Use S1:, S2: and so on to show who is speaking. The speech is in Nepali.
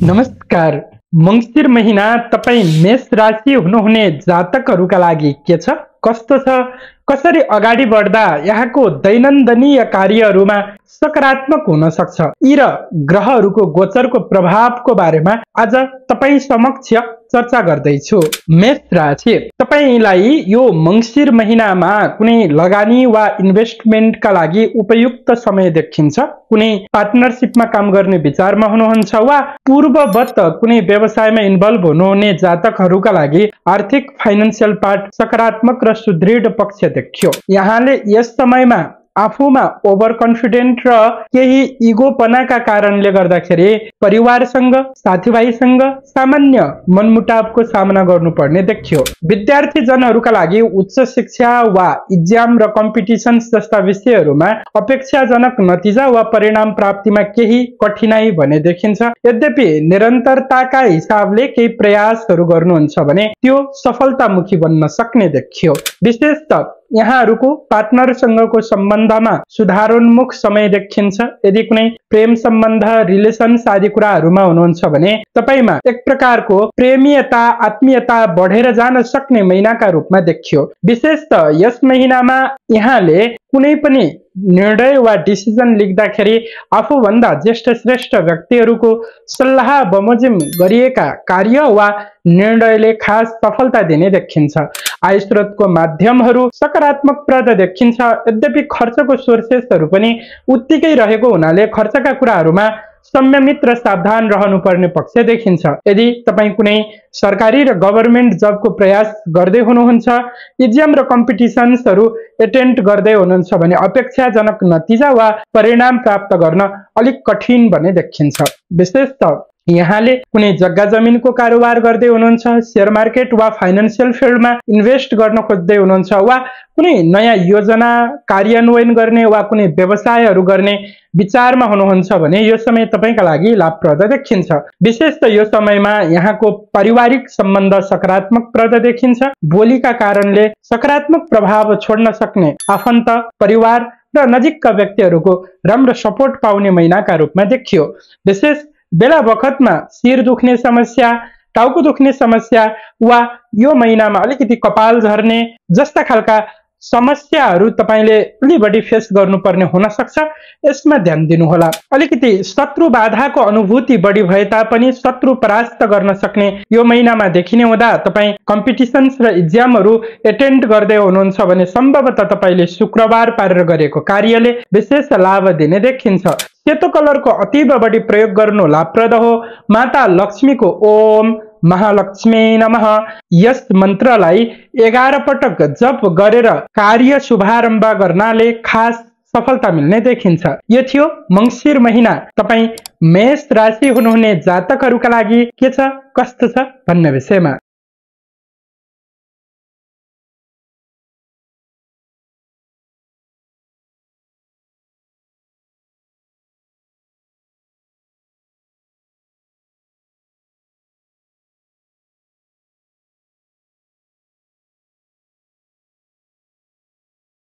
S1: नमस्कार। मंगिर महीना तपाई मेष राशि हुनुहुने जातकहरूका लागि के छ, कस्तो छ, कसरी अगाडि बढ्दा यहाँको दैनन्दिनीय कार्यहरूमा सकारात्मक हुन सक्छ, यी र ग्रहहरूको गोचरको प्रभावको बारेमा आज तपाई समक्ष चर्चा गर्दैछु। मेष राशि, तपाईलाई यो मंगिर महिनामा कुनै लगानी वा इन्भेस्टमेन्टका लागि उपयुक्त समय देखिन्छ। कुनै पार्टनरशिपमा काम गर्ने विचारमा हुनुहुन्छ वा पूर्ववत कुनै व्यवसायमा इन्भल्भ हुनुहुने जातकहरूका लागि आर्थिक फाइनान्सियल पार्ट सकारात्मक र सुदृढ पक्ष देखियो। यहाँले यस समयमा आफूमा ओभर कन्फिडेन्ट र केही इगोपनाका कारणले गर्दाखेरि परिवारसँग, साथीभाइसँग सामान्य मनमुटावको सामना गर्नुपर्ने देखियो। विद्यार्थी जनहरूका लागि उच्च शिक्षा वा इक्जाम र कम्पिटिसन जस्ता विषयहरूमा अपेक्षाजनक नतिजा वा परिणाम प्राप्तिमा केही कठिनाई भने देखिन्छ। यद्यपि निरन्तरताका हिसाबले केही प्रयासहरू गर्नुहुन्छ भने त्यो सफलतामुखी बन्न सक्ने देखियो। विशेषतः यहाँहरूको पार्टनरसँगको सम्बन्धमा सुधारोन्मुख समय देखिन्छ। यदि कुनै प्रेम सम्बन्ध, रिलेसन्स आदि कुराहरूमा हुनुहुन्छ भने तपाईमा एक प्रकारको प्रेमीयता, आत्मीयता बढेर जान सक्ने महिनाका रूपमा देखियो। विशेषतः यस महिनामा यहाँले कुनै पनि निर्णय वा डिसिजन लिँदाखेरि आफूभन्दा ज्येष्ठ श्रेष्ठ व्यक्तिहरूको सल्लाह बमोजिम गरिएका कार्य वा निर्णयले खास सफलता दिने देखिन्छ। आय स्रोतको माध्यमहरू सकारात्मकप्रद देखिन्छ। यद्यपि खर्चको सोर्सेसहरू पनि उत्तिकै रहेको हुनाले खर्चका कुराहरूमा संयमित र सावधान रहनुपर्ने पक्ष देखिन्छ। यदि तपाईँ कुनै सरकारी र गभर्मेन्ट जबको प्रयास गर्दै हुनुहुन्छ, इक्जाम र कम्पिटिसन्सहरू एटेन्ड गर्दै हुनुहुन्छ भने अपेक्षाजनक नतिजा वा परिणाम प्राप्त गर्न अलिक कठिन भने देखिन्छ। विशेषतः यहाँले कुनै जग्गा जमिनको कारोबार गर्दै हुनुहुन्छ, शेयर मार्केट वा फाइनान्सियल फिल्डमा इन्भेस्ट गर्न खोज्दै हुनुहुन्छ वा कुनै नयाँ योजना कार्यान्वयन गर्ने वा कुनै व्यवसायहरू गर्ने विचारमा हुनुहुन्छ भने यो समय तपाईका लागि लाभप्रद देखिन्छ। विशेषतः यो समयमा यहाँको पारिवारिक सम्बन्ध सकारात्मकप्रद देखिन्छ। बोलीका कारणले सकारात्मक प्रभाव छोड्न सक्ने आफन्त, परिवार र नजिकका व्यक्तिहरूको राम्रो सपोर्ट पाउने महिनाका रूपमा देखियो। विशेष बेला बखतमा शिर दुख्ने समस्या, टाउको दुख्ने समस्या वा यो महिनामा अलिकति कपाल झर्ने जस्ता खालका समस्याहरू तपाईले अलि बढी फेस गर्नुपर्ने हुन सक्छ। यसमा ध्यान दिनुहोला। अलिकति शत्रु बाधाको अनुभूति बढी भए तापनि शत्रु परास्त गर्न सक्ने यो महिनामा देखिने हुँदा तपाईँ कम्पिटिसन्स र इक्जामहरू एटेन्ड गर्दै हुनुहुन्छ भने सम्भवतः तपाईले शुक्रबार पारेर गरेको कार्यले विशेष लाभ दिने देखिन्छ। सेतो कलरको अतीव बढी प्रयोग गर्नु लाभप्रद हो। माता लक्ष्मीको ओम महालक्ष्मी नमः यस मन्त्रलाई 11 पटक जप गरेर कार्य शुभारम्भ गर्नाले खास सफलता मिल्ने देखिन्छ। यो थियो मंगिर महिना तपाई मेष राशि हुनुहुने जातकहरूका लागि के छ, कस्तो छ भन्ने विषयमा।